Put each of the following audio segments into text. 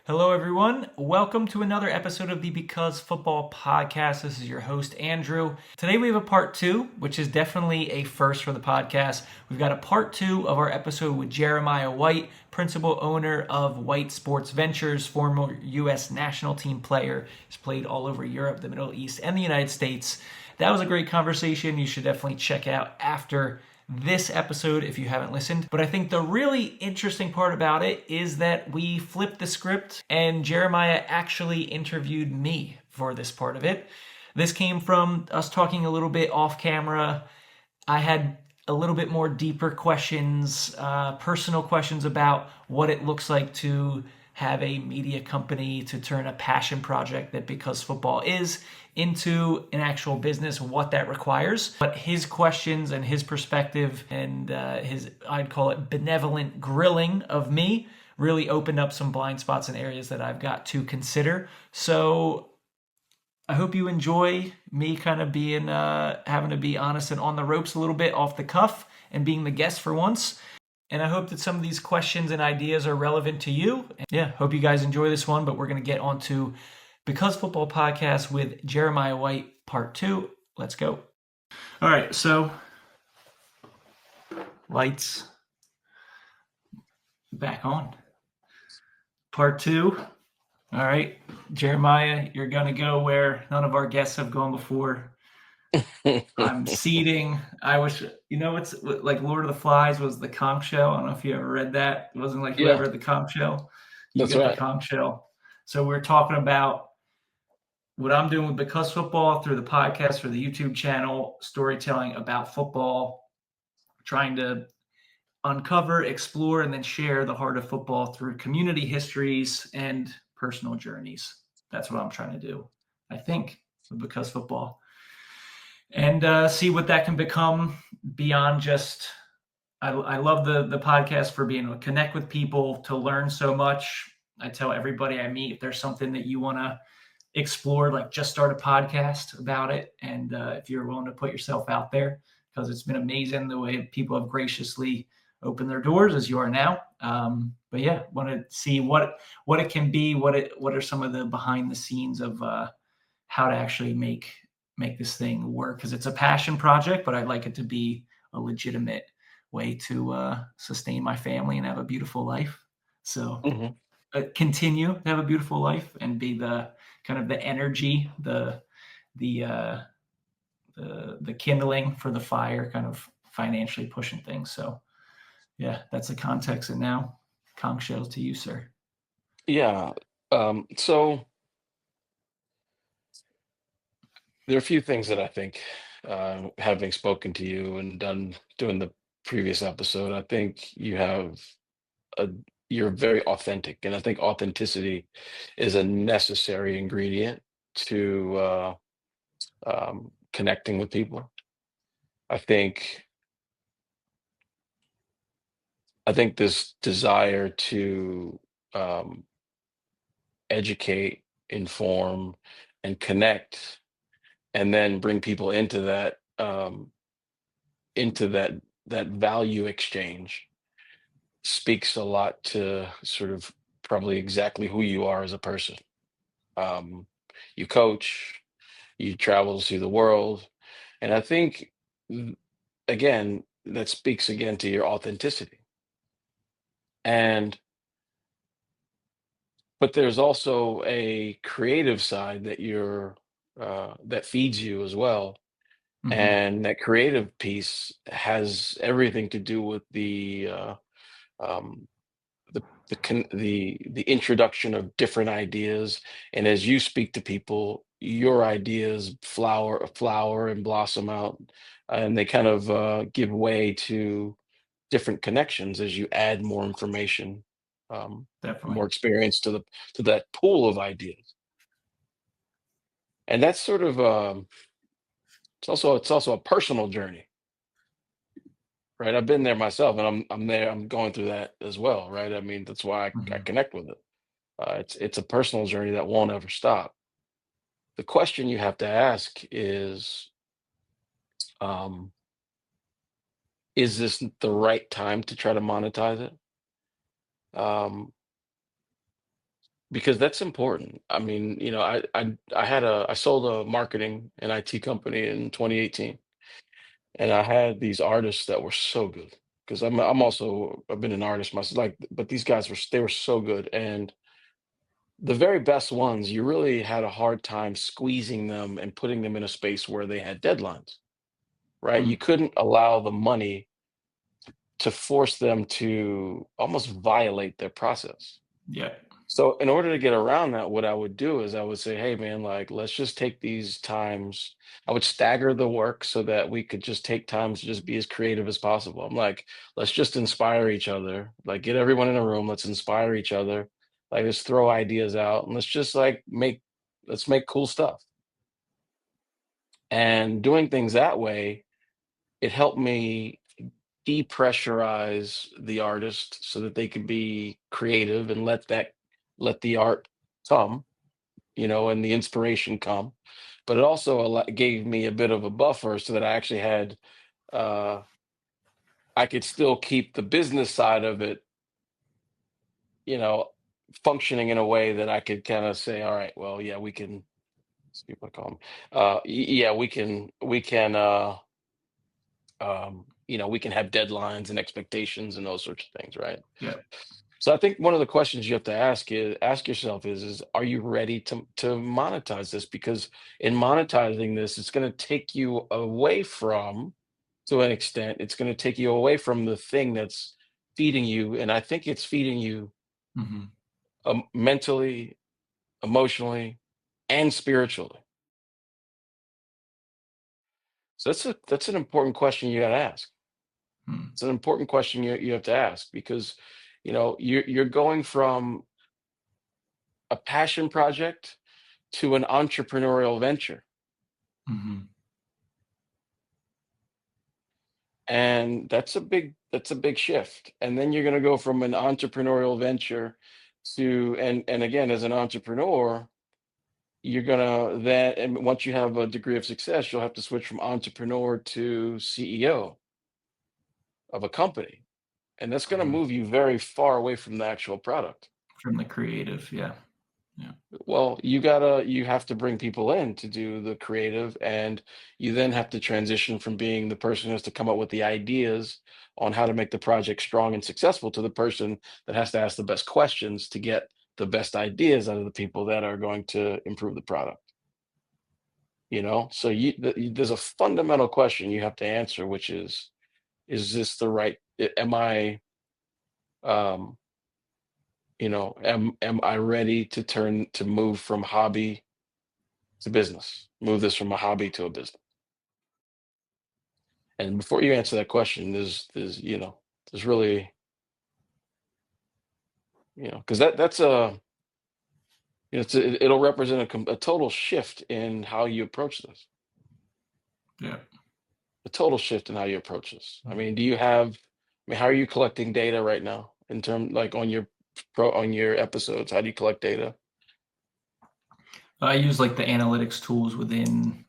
Hello, everyone. Welcome to another episode of the Because Football podcast. This is your host, Andrew. Today we have a part two, which is definitely a first for the podcast. We've got a part two of our episode with Jeremiah White, principal owner of White Sports Ventures, former U.S. national team player. He's played all over Europe, the Middle East, and the United States. That was a great conversation. You should definitely check out after this episode if you haven't listened. But I think the really interesting part about it is that we flipped the script and Jeremiah actually interviewed me for this part of it. This came from us talking a little bit off camera. I had a little bit more deeper questions, personal questions about what it looks like to have a media company, to turn a passion project that Because Football is into an actual business, what that requires. But his questions and his perspective and his, I'd call it benevolent grilling of me, really opened up some blind spots and areas that I've got to consider. So I hope you enjoy me kind of being, having to be honest and on the ropes a little bit off the cuff and being the guest for once. And I hope that some of these questions and ideas are relevant to you. Yeah, hope you guys enjoy this one, but we're going to get on to Because Football Podcast with Jeremiah White, part two. Let's go. All right, so lights back on. Part two. All right, Jeremiah, you're going to go where none of our guests have gone before. I'm seating. I wish, it's like Lord of the Flies was the conch shell. I don't know if you ever read that. It wasn't like whoever Yeah, had the conch shell, you that's get the right. conch shell. So we're talking about what I'm doing with Because Football through the podcast or the YouTube channel, storytelling about football, trying to uncover, explore, and then share the heart of football through community histories and personal journeys. That's what I'm trying to do, I think, with Because Football. And see what that can become beyond just I love the podcast for being able to connect with people, to learn so much. I tell everybody I meet, if there's something that you want to explore, like just start a podcast about it. And if you're willing to put yourself out there, because it's been amazing the way people have graciously opened their doors as you are now. But yeah, want to see what it can be, what are some of the behind the scenes of how to actually make this thing work, because it's a passion project, but I'd like it to be a legitimate way to sustain my family and have a beautiful life. So hmm continue to have a beautiful life and be the kind of the energy, the the kindling for the fire, kind of financially pushing things. So yeah, that's the context. And now, conch shells to you, sir. Yeah. So there are a few things that I think, having spoken to you and doing the previous episode, I think a you're very authentic, and I think authenticity is a necessary ingredient to connecting with people. I think I think this desire to um, educate, inform, and connect and then bring people into that value exchange speaks a lot to sort of probably exactly who you are as a person. um, you coach, you travel through the world, and I think th- again that speaks again to your authenticity. And but there's also a creative side that feeds you as well. Mm-hmm. And that creative piece has everything to do with um, the introduction of different ideas. And as you speak to people, your ideas flower and blossom out, and they kind of give way to different connections as you add more information, Definitely. more experience to that pool of ideas. And that's sort of it's also a personal journey. Right, I've been there myself, and I'm going through that as well, right? I mean, that's why I Mm-hmm. connect with it. It's a personal journey that won't ever stop. The question you have to ask um, is this the right time to try to monetize it? Um, because that's important. I mean, I sold a marketing and IT company in 2018, and I had these artists that were so good because I've been an artist myself, like, but these guys they were so good, and the very best ones, you really had a hard time squeezing them and putting them in a space where they had deadlines, right? Mm, You couldn't allow the money to force them to almost violate their process. yeah. So in order to get around that, what I would do is I would say, hey man, like let's just take these times. I would stagger the work so that we could just take times to just be as creative as possible. I'm like, let's just inspire each other. Like get everyone in a room, let's inspire each other. Like let's throw ideas out and let's just let's make cool stuff. And doing things that way, it helped me depressurize the artist so that they could be creative and let the art come, and the inspiration come. But it also gave me a bit of a buffer so that uh, I could still keep the business side of it, you know, functioning in a way that I could kind of say, all right, well, yeah, we can. See what I call 'em. Yeah, we can have deadlines and expectations and those sorts of things, right? Yeah. So I think one of the questions you have to ask yourself is are you ready to monetize this? Because in monetizing this, it's going to take you away from, to an extent, it's going to take you away from the thing that's feeding you, and I think it's feeding you Hmm. mentally, emotionally, and spiritually. So that's an important question you got to ask. Mm, It's an important question you have to ask because you're going from a passion project to an entrepreneurial venture. hmm. And that's a big shift. And then you're going to go from an entrepreneurial venture to and again as an entrepreneur, you're going to then and once you have a degree of success, you'll have to switch from entrepreneur to CEO of a company. And that's going to Hmm. move you very far away from the actual product. From the creative. Yeah. Yeah. Well, you have to bring people in to do the creative, and you then have to transition from being the person who has to come up with the ideas on how to make the project strong and successful to the person that has to ask the best questions to get the best ideas out of the people that are going to improve the product. So there's a fundamental question you have to answer, which is this the right? Am I, um, am I ready to move from hobby to business, move this from a hobby to a business? And before you answer that question, there's really, because that's it'll represent a total shift in how you approach this, Yeah. a total shift in how you approach this. I mean, how are you collecting data right now in term like on your episodes? How do you collect data? I use like the analytics tools within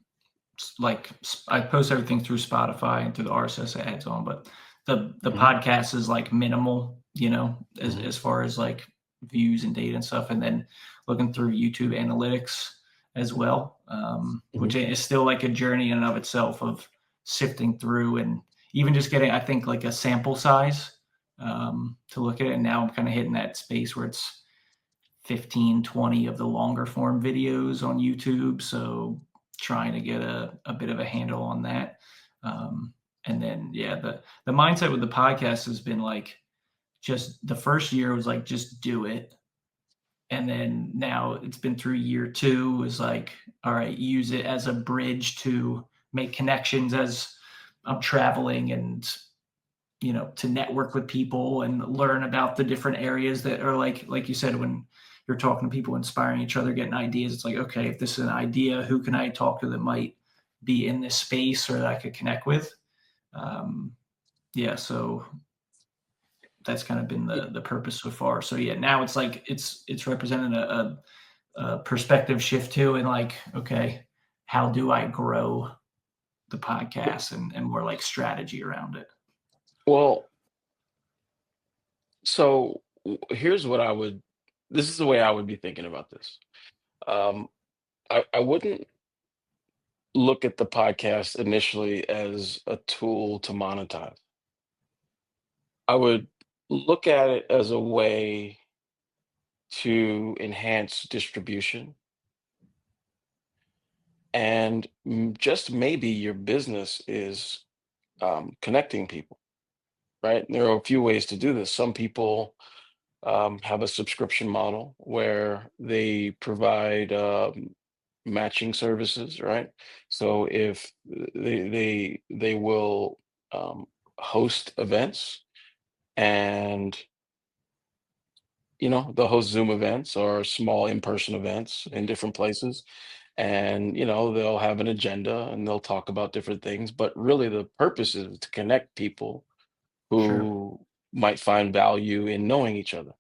I post everything through Spotify and through the RSS it adds on, but the Hmm. podcast is like minimal, Hmm. as far as like views and data and stuff, and then looking through YouTube analytics as well, Hmm. which is still like a journey in and of itself of sifting through and even just getting, I think, like a sample size to look at it. And now I'm kind of hitting that space where it's 15, 20 of the longer form videos on YouTube. So trying to get a bit of a handle on that. And then, yeah, the mindset with the podcast has been like, just the first year was like, just do it. And then now it's been through year two is like, all right, use it as a bridge to make connections as I'm traveling and to network with people and learn about the different areas that are like you said, when you're talking to people, inspiring each other, getting ideas, it's like, okay, if this is an idea, who can I talk to that might be in this space or that I could connect with? um, yeah, so that's kind of been the purpose so far. So yeah, now it's like it's representing a perspective shift too, and like, okay, how do I grow the podcast and more like strategy around it? Well, so here's what I would this is the way I would be thinking about this. Um, I wouldn't look at the podcast initially as a tool to monetize. I would look at it as a way to enhance distribution and just maybe your business is connecting people, right? There are a few ways to do this. Some people have a subscription model where they provide matching services, right? So if they will host events, and they'll host Zoom events or small in-person events in different places, and they'll have an agenda and they'll talk about different things, but really the purpose is to connect people Sure. who might find value in knowing each other,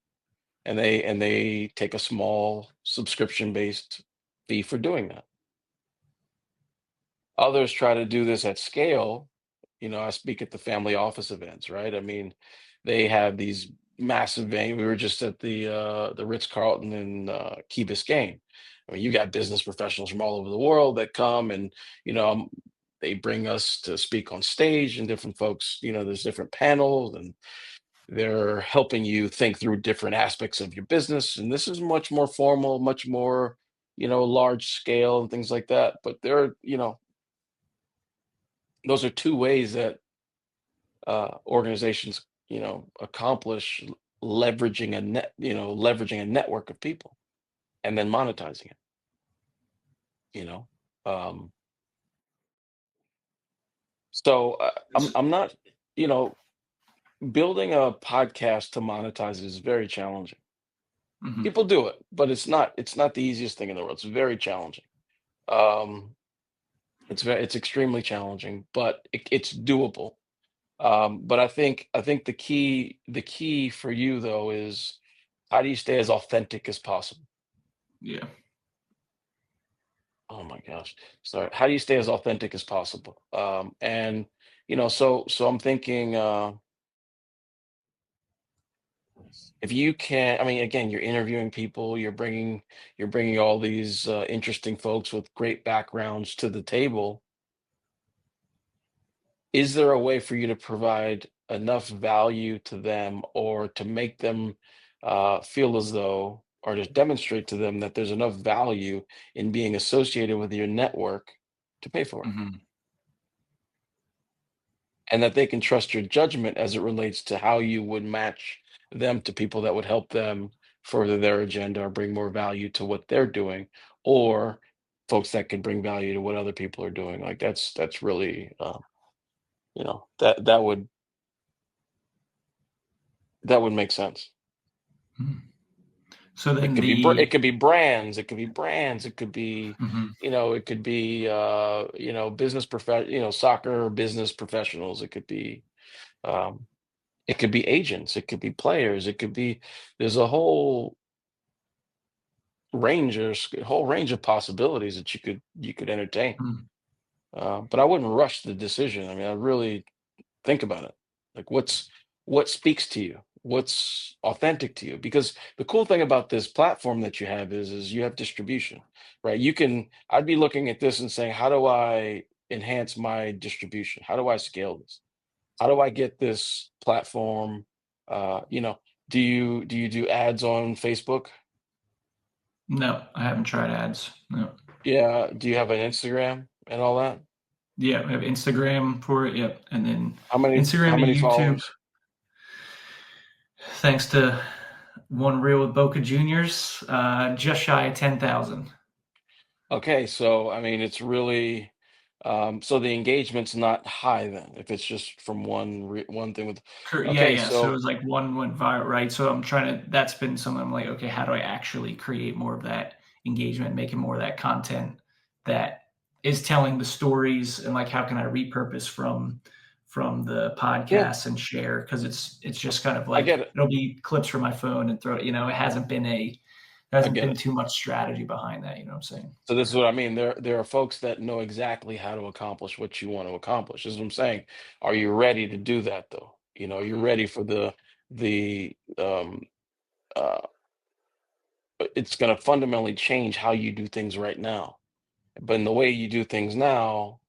and they take a small subscription based fee for doing that. Others try to do this at scale. I speak at the family office events, right? I mean, they have these massive we were just at the Ritz-Carlton in Key Biscayne. I mean, you got business professionals from all over the world that come, and you know, um, they bring us to speak on stage, and different folks, there's different panels, and they're helping you think through different aspects of your business. And this is much more formal, much more, large scale and things like that. But those are two ways that organizations, accomplish leveraging a network of people and then monetizing it. You know, um, so I'm not, you know, building a podcast to monetize is very challenging. Hmm. People do it, but it's not the easiest thing in the world. It's very challenging. Um, it's extremely challenging, but it's doable. But I think the key for you though is, how do you stay as authentic as possible? Yeah. Oh my gosh. Sorry. How do you stay as authentic as possible? And so I'm thinking, if you can, I mean, again, you're interviewing people, you're bringing all these interesting folks with great backgrounds to the table. Is there a way for you to provide enough value to them, or to make them feel as though, or to demonstrate to them that there's enough value in being associated with your network to pay for it? Hmm. And that they can trust your judgment as it relates to how you would match them to people that would help them further their agenda or bring more value to what they're doing, or folks that can bring value to what other people are doing. Like that's really that would make sense. So It then could be the it could be brands, it could be, mhm. business soccer business professionals, um it could be agents, it could be players, it could be, there's a whole range of possibilities that you could entertain. Mm, But I wouldn't rush the decision. I mean, I really think about it. Like, what speaks to you? What's authentic to you? Because the cool thing about this platform that you have is you have distribution, right? I'd be looking at this and saying, how do I enhance my distribution? How do I scale this? How do I get this platform? Uh, you know, do you do ads on Facebook? no, I haven't tried ads. No. Yeah. Do you have an Instagram and all that? Yeah, I have Instagram for it. Yep, and then How Instagram and many YouTube. followers? Thanks to one reel with Boca Juniors, just shy of 10,000. Okay, so I mean, it's really, so the engagement's not high then, if it's just from one thing with. Yeah, Okay, yeah. So it so was like one went viral, right? So I'm trying to. That's been something I'm like, okay, how do I actually create more of that engagement, making more of that content that is telling the stories, and like how can I repurpose from the yeah, podcast and share? Because it's just kind of I like get it. it'll be clips from my phone and throw it. I Hasn't get been it. too much strategy behind that. You know what I'm saying? So this is what I mean. There are folks that know exactly how to accomplish what you want to accomplish. This is what I'm saying. Are you ready to do that though? You're ready for the uh it's going to fundamentally change how you do things right now. But in the way you do things now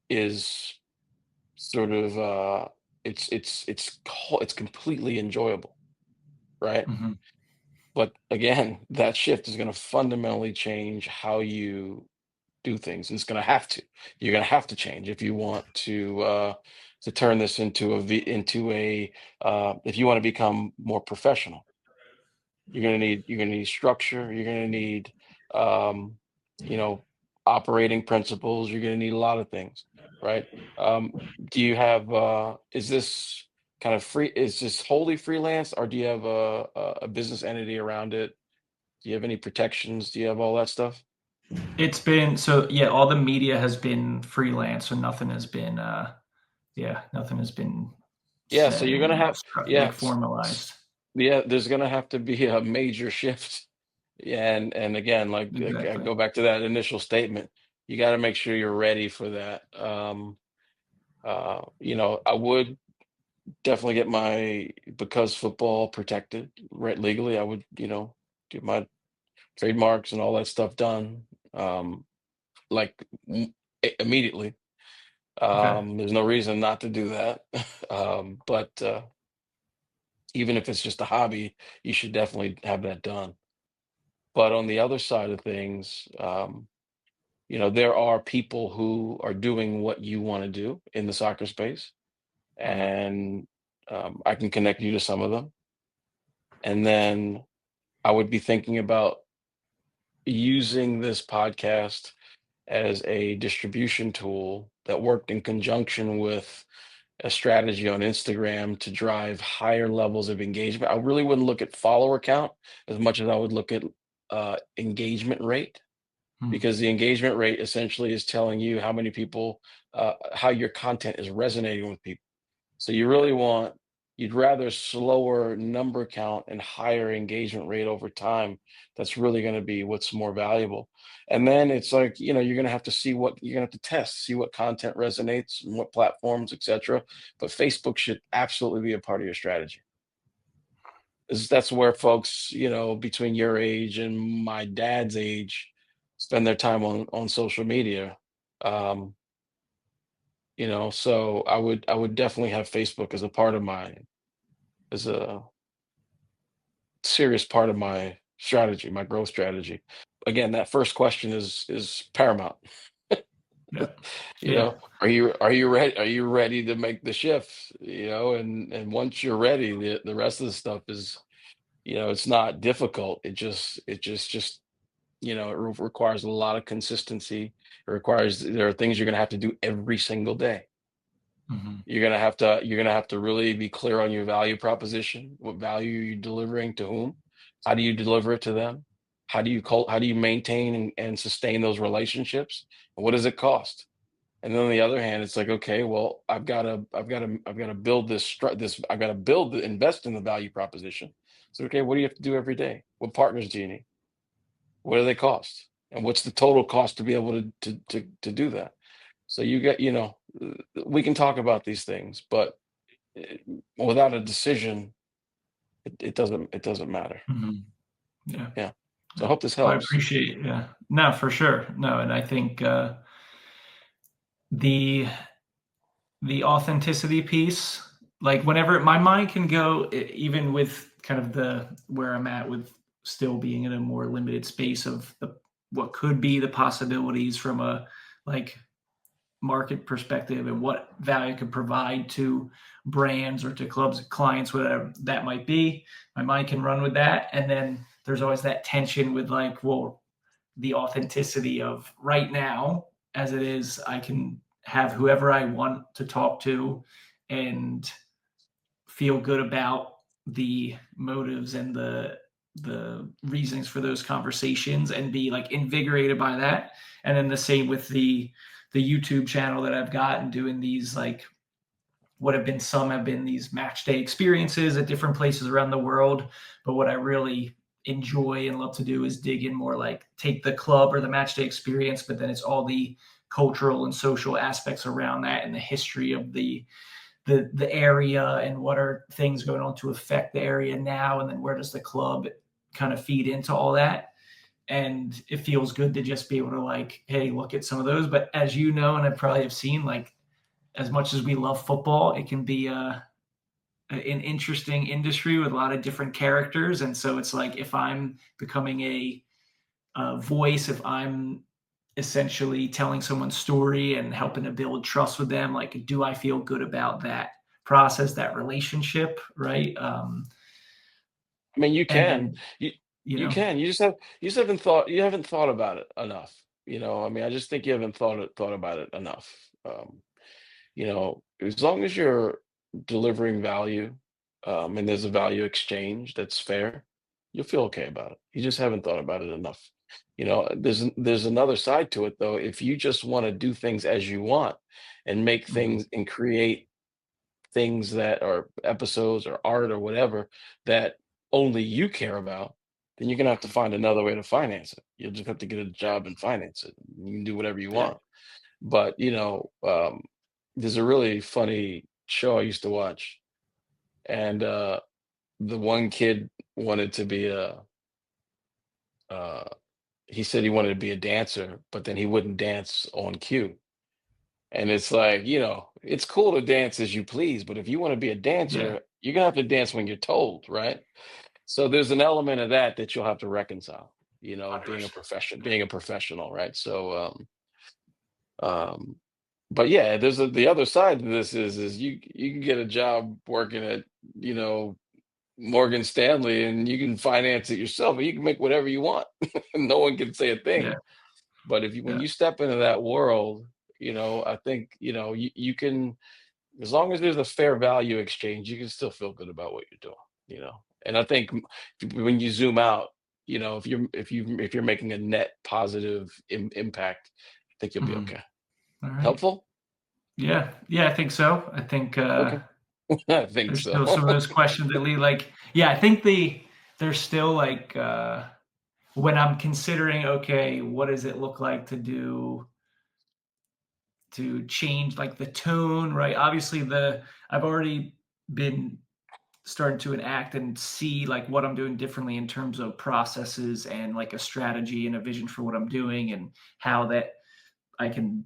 is sort of it's completely enjoyable, right? Hmm. But again, that shift is going to fundamentally change how you do things. It's going to have to. You're going to have to change if you want to turn this into a if you want to become more professional. You're gonna need structure. You're gonna need um, you know operating principles. You're gonna need a lot of things, right? Um, do you have is this kind of free? Is this wholly freelance, or do you have a business entity around it? Do you have any protections? Do you have all that stuff? It's been so yeah, all the media has been freelance, so nothing has been yeah, nothing has been Yeah, so set you're gonna and have like yeah formalized. yeah. There's gonna have to be a major shift. Yeah, and again, like I Exactly. go back to that initial statement. You got to make sure you're ready for that. I would definitely get my because football protected right legally. I would, get my trademarks and all that stuff done, like immediately. Okay. There's no reason not to do that. But even if it's just a hobby, you should definitely have that done. But on the other side of things, there are people who are doing what you want to do in the soccer space, Mhm. and I can connect you to some of them. And then I would be thinking about using this podcast as a distribution tool that worked in conjunction with a strategy on Instagram to drive higher levels of engagement. I really wouldn't look at follower count as much as I would look at engagement rate, Mhm. because the engagement rate essentially is telling you how many people, how your content is resonating with people. So you'd rather slower number count and higher engagement rate over time. That's really going to be what's more valuable. And then it's like, you're going to have to see what you're going to have to test, see what content resonates and what platforms, etc. But Facebook should absolutely be a part of your strategy. That's where folks, between your age and my dad's age spend their time on social media. Um, so I would definitely have Facebook as a part of my as a serious part of my strategy, my growth strategy. Again, that first question is paramount. Yeah. You Yeah. know, are you ready to make the shift? And once you're ready, the rest of the stuff is, it's not difficult. It requires a lot of consistency. There are things you're gonna have to do every single day. Mhm. You're gonna have to really be clear on your value proposition. What value are you delivering to whom? How do you deliver it to them? How do you maintain and sustain those relationships? And what does it cost? And then on the other hand, it's like, okay, well, I've got to build I've got to invest in the value proposition. So, okay, what do you have to do every day? What partners do you need? What do they cost? And what's the total cost to be able to do that? So we can talk about these things, but eh, without a decision, it doesn't matter. Mhm. Yeah. Yeah. So I Yeah. hope this I helps. appreciate yeah. No, for sure. No, and I think the the authenticity piece, like whenever my mind can go even with kind of the where I'm at with still being in a more limited space of the what could be the possibilities from a like market perspective and what value could provide to brands or to clubs, clients, whatever that might be. My mind can run with that. And then there's always that tension with like, well, the authenticity of right now, as it is, I can have whoever I want to talk to and feel good about the motives and the reasons for those conversations and be like invigorated by that. And then the same with the YouTube channel that I've got and doing these like what have been some have been these match day experiences at different places around the world. But what I really enjoy and love to do is dig in more like take the club or the match day experience, but then it's all the cultural and social aspects around that and the history of the area and what are things going on to affect the area now, and then where does the club kind of feed into all that. And it feels good to just be able to like, hey, look at some of those. But as you know, and I probably have seen, like as much as we love football, it can be an interesting industry with a lot of different characters. And so it's like if I'm becoming a voice, if I'm essentially telling someone's story and helping to build trust with them, like do I feel good about that process, that relationship, right? I mean, you And can. then You you you know, can. You just haven't thought about it enough. I mean, I just think you haven't thought about it enough. As long as you're delivering value, and there's a value exchange that's fair, you'll feel okay about it. You just haven't thought about it enough. There's another side to it though. If you just want to do things as you want and make mhm, things and create things that are episodes or art or whatever that only you care about, then you're gonna have to find another way to finance it. You'll just have to get a job and finance it. You can do whatever you yeah, want. But there's a really funny show I used to watch, and the one kid wanted to be a uh, he said he wanted to be a dancer, but then he wouldn't dance on cue. And it's like, it's cool to dance as you please, but if you want to be a yeah, dancer, you're gonna have to dance when you're told, right? So there's an element of that you'll have to reconcile, being a professional, right? Um, but yeah, the other side to this is you can get a job working at, you know, Morgan Stanley and you can finance it yourself and you can make whatever you want. No one can say a yeah, thing. But when yeah, you step into that world, I think, you can, as long as there's a fair value exchange, you can still feel good about what you're doing. And I think when you zoom out, if you're making a net positive impact, I think you'll be mhm. okay. All right. Helpful? Yeah, yeah, I think so. I think Okay. I think there's so. still some of those questions that lead like, yeah, I think there's still like when I'm considering, okay, what does it look like to change like the tone, right? Obviously, the I've already been starting to enact and see like what I'm doing differently in terms of processes and like a strategy and a vision for what I'm doing and how that I can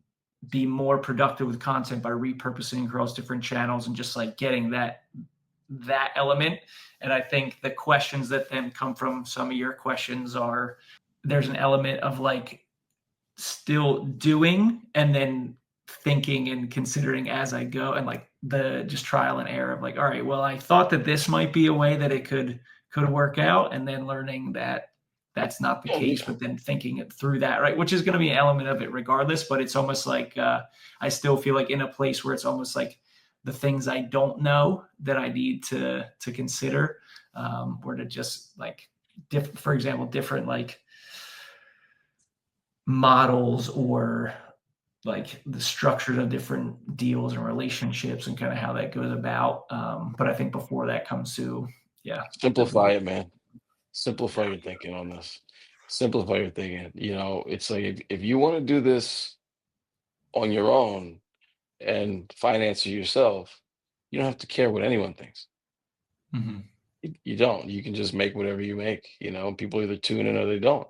be more productive with content by repurposing across different channels and just like getting that element. And I think the questions that then come from some of your questions are there's an element of like still doing and then thinking and considering as I go and like the just trial and error of like, all right, well, I thought that this might be a way that it could work out, and then learning that that's not the Yeah, case, but then thinking it through that, right? Which is going to be an element of it regardless, but it's almost like I still feel like in a place where it's almost like the things I don't know that I need to consider, or to just like, for example, different like models or like the structure of different deals and relationships and kind of how that goes about. But I think before that comes to, yeah, the simplify goal. it, man. Simplify your thinking on this. Simplify your thinking. It's like if you want to do this on your own and finance it yourself, you don't have to care what anyone thinks. Mm-hmm. You don't. You can just make whatever you make. People either tune in or they don't.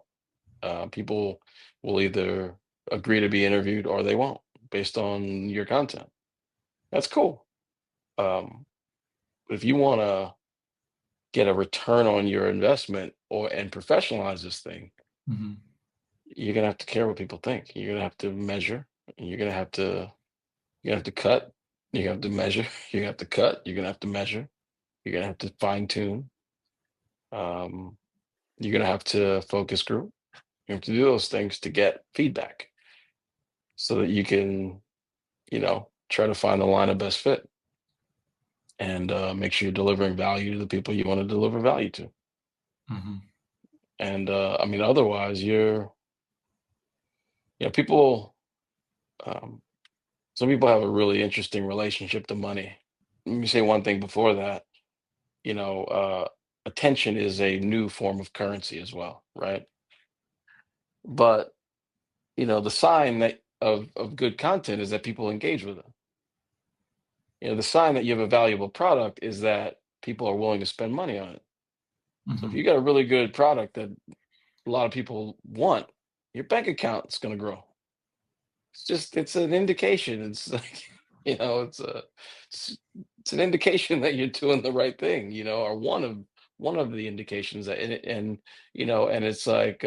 People will either agree to be interviewed or they won't based on your content. That's cool. But if you want to get a return on your investment and professionalize this thing, Mm-hmm. you're gonna have to care what people think. You're gonna have to measure. And you're gonna have to cut. You have to measure. You're gonna have to cut. You're gonna have to measure. You're gonna have to fine tune. Um, you're gonna have to focus group. You have to do those things to get feedback so that you can, try to find the line of best fit and make sure you're delivering value to the people you want to deliver value to. Mm-hmm. And I mean, otherwise, people. Um, some people have a really interesting relationship to money. Let me say one thing before that. Attention is a new form of currency as well, right? But the sign of good content is that people engage with it. The sign that you have a valuable product is that people are willing to spend money on it. So if Hmm. you got a really good product that a lot of people want, your bank account's going to grow. It's an indication. It's like, it's it's, it's an indication that you're doing the right thing, or one of the indications that, and it's like,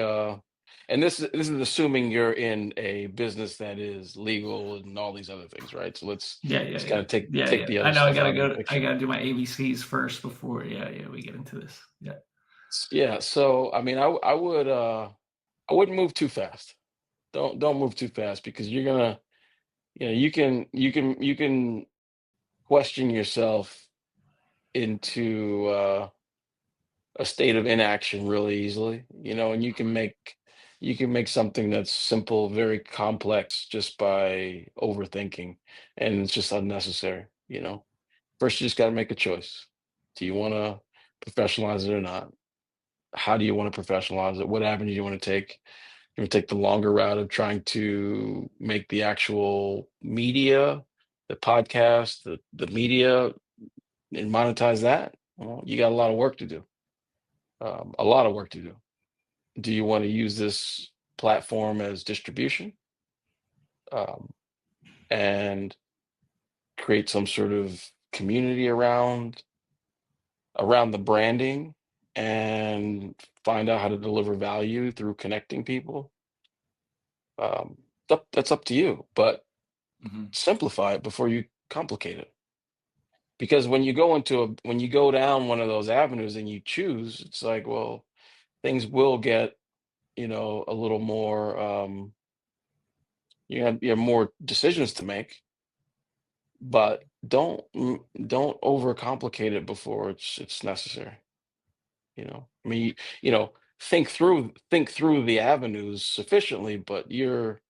and this is assuming you're in a business that is legal and all these other things, right? So Yeah, yeah, let's yeah, kind of take yeah, take yeah. the I other know. I stuff gotta out of the go. I picture. gotta do my ABCs first before. Yeah, yeah. We get into this. Yeah. Yeah. So I mean, I wouldn't move too fast. Don't move too fast because you're gonna, you can question yourself into a state of inaction really easily, and you can make something that's simple very complex just by overthinking, and it's just unnecessary. First, you just got to make a choice. Do you want to professionalize it or not? How do you want to professionalize it? What avenue do you want to take? You want to take the longer route of trying to make the actual media, the podcast, the media, and monetize that? Well, you got a lot of work to do. A lot of work to do. Do you want to use this platform as distribution, um, and create some sort of community around the branding, and find out how to deliver value through connecting people? That's up to you, but Hmm. simplify it before you complicate it. Because when you go down one of those avenues and you choose, it's like, well, things will get, a little more, you have more decisions to make, but don't overcomplicate it before it's necessary. I mean, think through the avenues sufficiently, but you're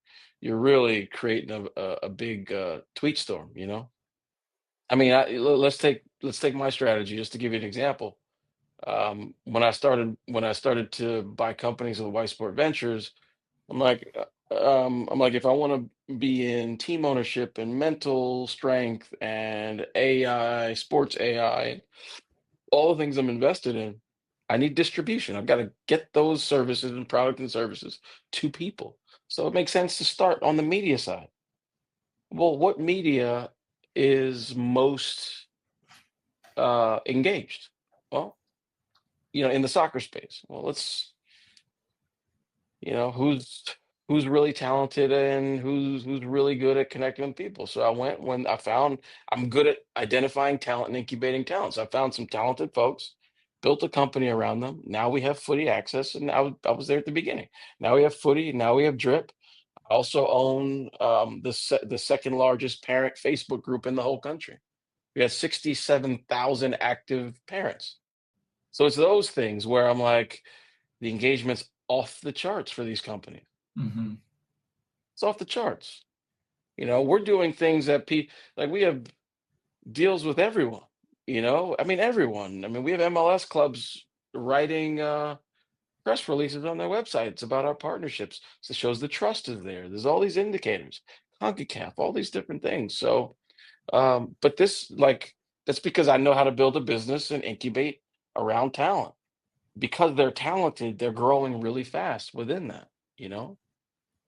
really creating a big tweet storm. I mean, let's take my strategy just to give you an example. When I started to buy companies with White Sport Ventures, I'm like, if I want to be in team ownership and mental strength and AI, sports AI, all the things I'm invested in, I need distribution. I've got to get those services and product and services to people. So it makes sense to start on the media side. Well, what media is most engaged? Well, in the soccer space. Well, who's really talented and who's really good at connecting with people. So I went when I found I'm good at identifying talent and incubating talent. So I found some talented folks, built a company around them. Now we have footy access, and I was there at the beginning. Now we have footy. Now we have drip. I also own the second largest parent Facebook group in the whole country. We have 67,000 active parents. So it's those things where I'm like, the engagement's off the charts for these companies. Hmm. It's off the charts. We're doing things that like we have deals with everyone. I mean everyone. I mean we have MLS clubs writing press releases on their websites about our partnerships. So it shows the trust is there. There's all these indicators, CONCACAF, all these different things. So, but that's because I know how to build a business and incubate around talent. Because they're talented, they're growing really fast within that. You know.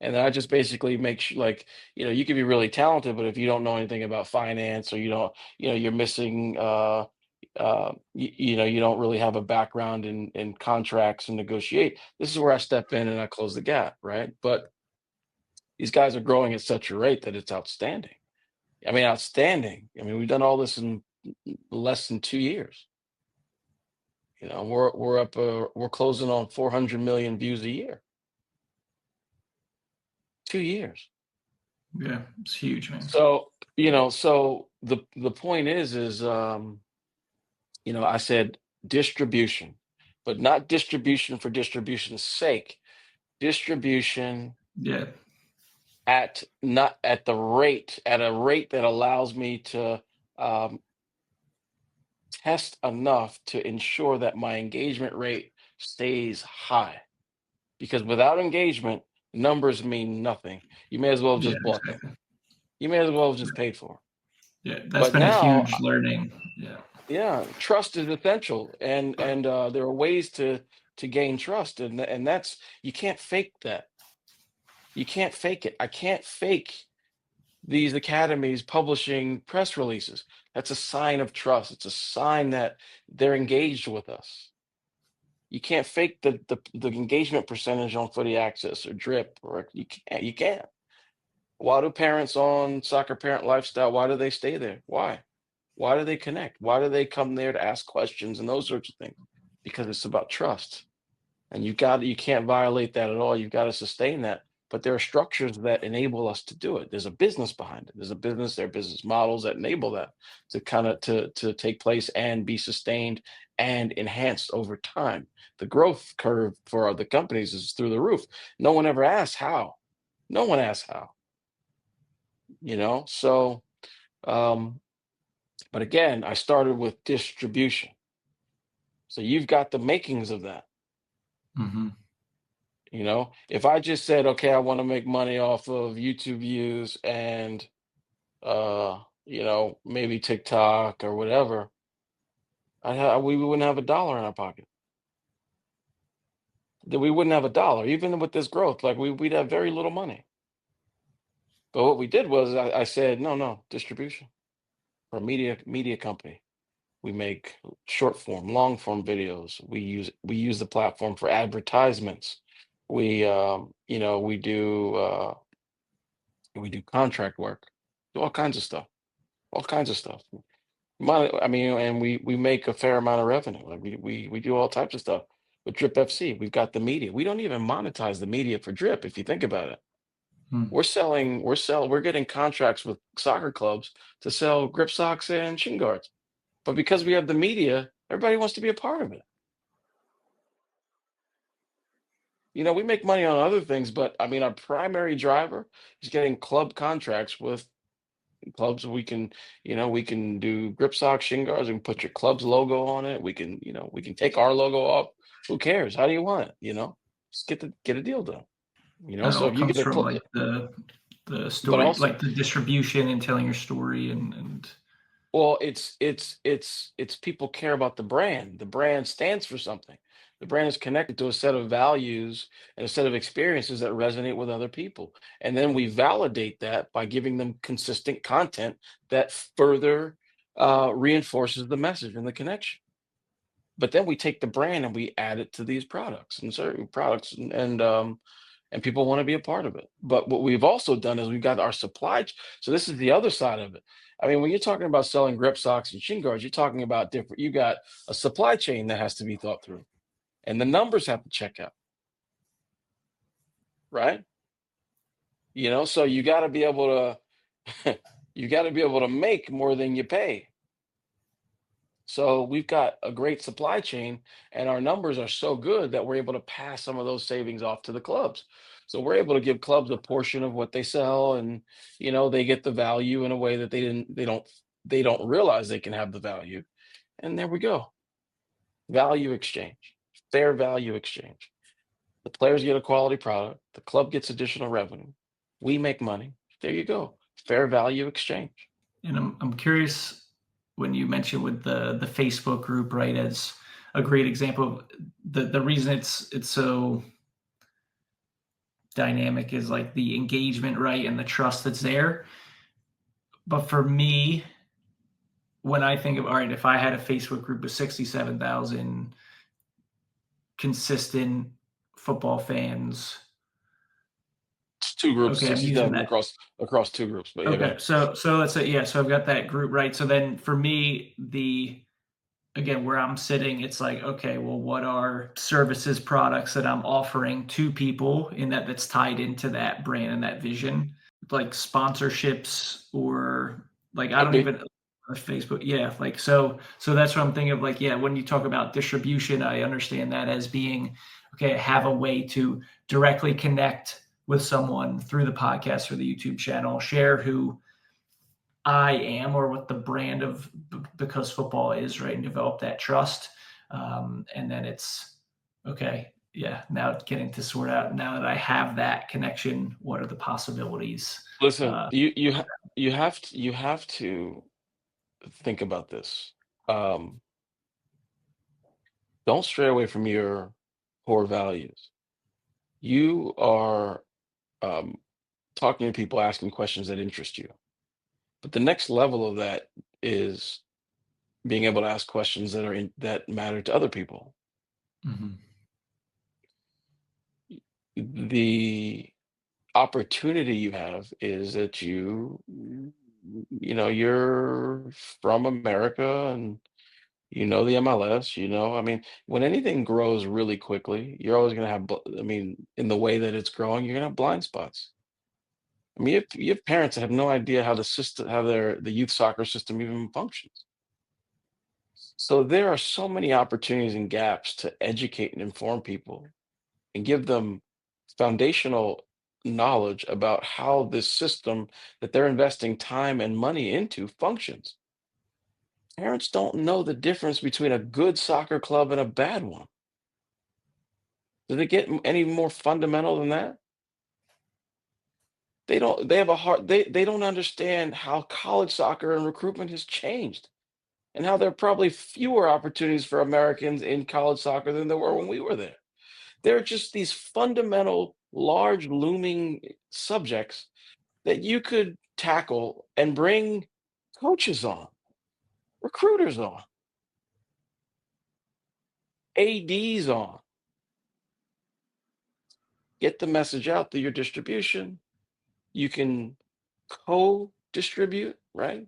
And then I just basically make sure, like, you can be really talented, but if you don't know anything about finance, or you don't, you're missing, you don't really have a background in contracts and negotiate. This is where I step in and I close the gap, right? But these guys are growing at such a rate that it's outstanding. I mean, outstanding. I mean, we've done all this in less than 2 years. We're closing on 400 million views a year. 2 years. Yeah, it's huge, man. So the point is, I said distribution, but not distribution for distribution's sake. Distribution Yeah. at not at the rate at a rate that allows me to um, test enough to ensure that my engagement rate stays high. Because without engagement, numbers mean nothing. You may as well have Yeah, just bought them. exactly. You may as well have just paid for them. Yeah, that's But been a now huge learning. Yeah. Yeah, trust is essential, and there are ways to gain trust, and that's you can't fake that. You can't fake it. I can't fake these academies publishing press releases. That's a sign of trust. It's a sign that they're engaged with us. You can't fake the engagement percentage on Footy Access or Drip, or you can't. Why do parents on Soccer Parent Lifestyle, why do they stay there? Why? Why do they connect? Why do they come there to ask questions and those sorts of things? Because it's about trust. And you can't violate that at all. You've got to sustain that. But there are structures that enable us to do it. There's a business behind it. There are business models that enable that to kind of to take place and be sustained and enhanced over time. The growth curve for the companies is through the roof. No one ever asks how. No one asks how, you know? So um, but again, I started with distribution. So you've got the makings of that. Hmm. If I just said, okay, I want to make money off of YouTube views and maybe TikTok or whatever, we wouldn't have a dollar in our pocket. That we wouldn't have a dollar, even with this growth. Like we'd have very little money. But what we did was I said, no, no, distribution for a media company. We make short form, long form videos. We use the platform for advertisements. We do contract work, do all kinds of stuff, all kinds of stuff. I mean, and we make a fair amount of revenue. Like we do all types of stuff with Drip FC. We've got the media. We don't even monetize the media for Drip. If you think about it, we're getting contracts with soccer clubs to sell grip socks and shin guards. But because we have the media, everybody wants to be a part of it. We make money on other things, but I mean, our primary driver is getting club contracts with clubs. We can do grip socks, shin guards. We can put your club's logo on it. We can take our logo off. Who cares? How do you want it? Just get a deal done. And it So all if you get comes a from club, like the but story, also, like the distribution and telling your story and well, it's people care about the brand. The brand stands for something. The brand is connected to a set of values and a set of experiences that resonate with other people. And then we validate that by giving them consistent content that further reinforces the message and the connection. But then we take the brand and we add it to these products and certain products, and people want to be a part of it. But what we've also done is we've got our so this is the other side of it. I mean, when you're talking about selling grip socks and shin guards, you're talking about different. You got a supply chain that has to be thought through, and the numbers have to check out, right? So you got to be able to you got to be able to make more than you pay. So we've got a great supply chain, and our numbers are so good that we're able to pass some of those savings off to the clubs. So we're able to give clubs a portion of what they sell, and they get the value in a way that they don't realize they can have the value. And there we go. Value exchange, fair value exchange. The players get a quality product, the club gets additional revenue. We make money. There you go. Fair value exchange. and I'm curious when you mentioned with the Facebook group, right, as a great example of the reason it's so dynamic is like the engagement, right, and the trust that's there. But for me, when I think of, all right, if I had a Facebook group of 67,000 consistent football fans, It's two groups, okay, I'm using 67 that. across two groups. But yeah, go Okay, ahead. so let's say, yeah, so I've got that group, right? So then for me, the again, where I'm sitting, it's like, okay, well, what are services, products that I'm offering to people in that's tied into that brand and that vision, like sponsorships or like I Could don't be. even Facebook, yeah, like so that's what I'm thinking of. Like, yeah, when you talk about distribution, I understand that as being okay, have a way to directly connect with someone through the podcast or the YouTube channel, share who I am or what the brand of because football is, right, and develop that trust. And then it's okay. Yeah, now getting to sort out now that I have that connection, what are the possibilities? Listen, Uh, you have to think about this. um, don't stray away from your core values. You are um, talking to people, asking questions that interest you. But the next level of that is being able to ask questions that matter to other people. Mhm. The opportunity you have is that you're from America, and the MLS. I mean, when anything grows really quickly, you're always going to have, I mean, in the way that it's growing, you're going to have blind spots. I mean, you have parents that have no idea how the youth soccer system even functions. So there are so many opportunities and gaps to educate and inform people and give them foundational knowledge about how this system that they're investing time and money into functions. Parents don't know the difference between a good soccer club and a bad one. Does it get any more fundamental than that? They have a hard they don't understand how college soccer and recruitment has changed, and how there are probably fewer opportunities for Americans in college soccer than there were when we were there. There are just these fundamental, large, looming subjects that you could tackle and bring coaches on, recruiters on, ADs on, get the message out through your distribution. You can co-distribute, right?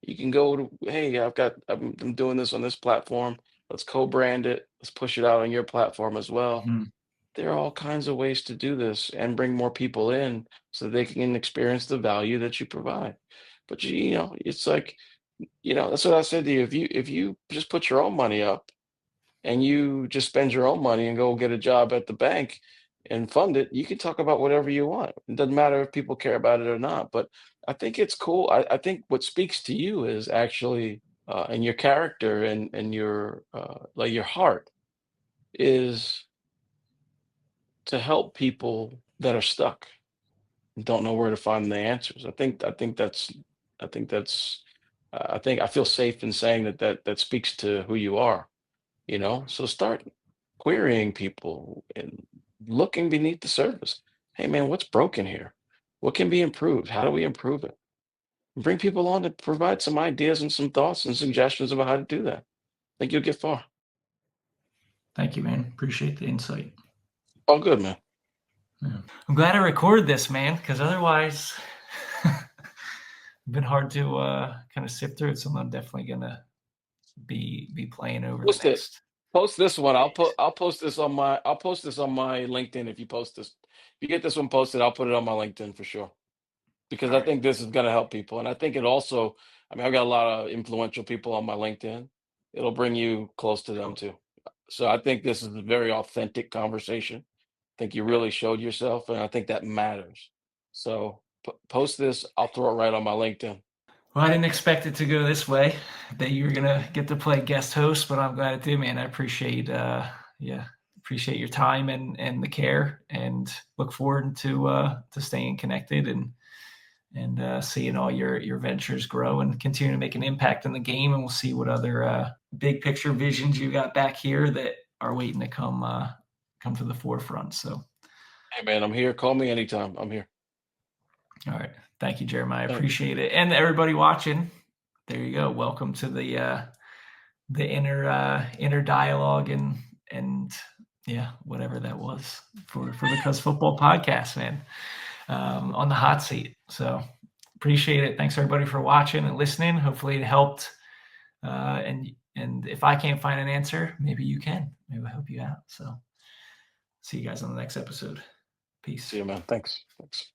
You can go to, hey, I'm doing this on this platform. Let's co-brand it. Let's push it out on your platform as well. Mhm. There are all kinds of ways to do this and bring more people in so they can experience the value that you provide. But it's like, that's what I said to you. If you just put your own money up and you just spend your own money and go get a job at the bank and fund it, you can talk about whatever you want. It doesn't matter if people care about it or not. But I think it's cool. I think what speaks to you is actually and your character and your like your heart is to help people that are stuck and don't know where to find the answers. I feel safe in saying that speaks to who you are. So start querying people and looking beneath the surface. Hey man, what's broken here? What can be improved? How do we improve it? Bring people on to provide some ideas and some thoughts and suggestions about how to do that. I think you'll get far. Thank you, man. Appreciate the insight. All good, man. Yeah. I'm glad I recorded this, man, because otherwise it's been hard to kind of sift through it. So I'm definitely gonna be playing over the Post it. next Post this one. days. I'll post this on my LinkedIn if you post this. If you get this one posted, I'll put it on my LinkedIn for sure. Because All I right. think this is gonna help people. And I think it also, I mean, I've got a lot of influential people on my LinkedIn. It'll bring you close to them Cool. too. So I think this is a very authentic conversation. I think you Yeah. really showed yourself, and I think that matters. So post this. I'll throw it right on my LinkedIn. Well, I didn't expect it to go this way, that you were gonna get to play guest host, but I'm glad it did, man. I appreciate yeah, appreciate your time and the care, and look forward to staying connected and seeing all your ventures grow and continue to make an impact in the game. And we'll see what other big picture visions you got back here that are waiting to come to the forefront. So, Hey man, I'm here. Call me anytime. I'm here. all right, thank you, Jeremiah. I Thanks. appreciate it, and everybody watching. There you go. Welcome to the inner dialogue and yeah, whatever that was for the Cuz Football Podcast, man. On the hot seat. So appreciate it. Thanks everybody for watching and listening. Hopefully it helped. And if I can't find an answer, maybe you can. Maybe I'll help you out. So see you guys on the next episode. Peace. See you, man. Thanks. Thanks.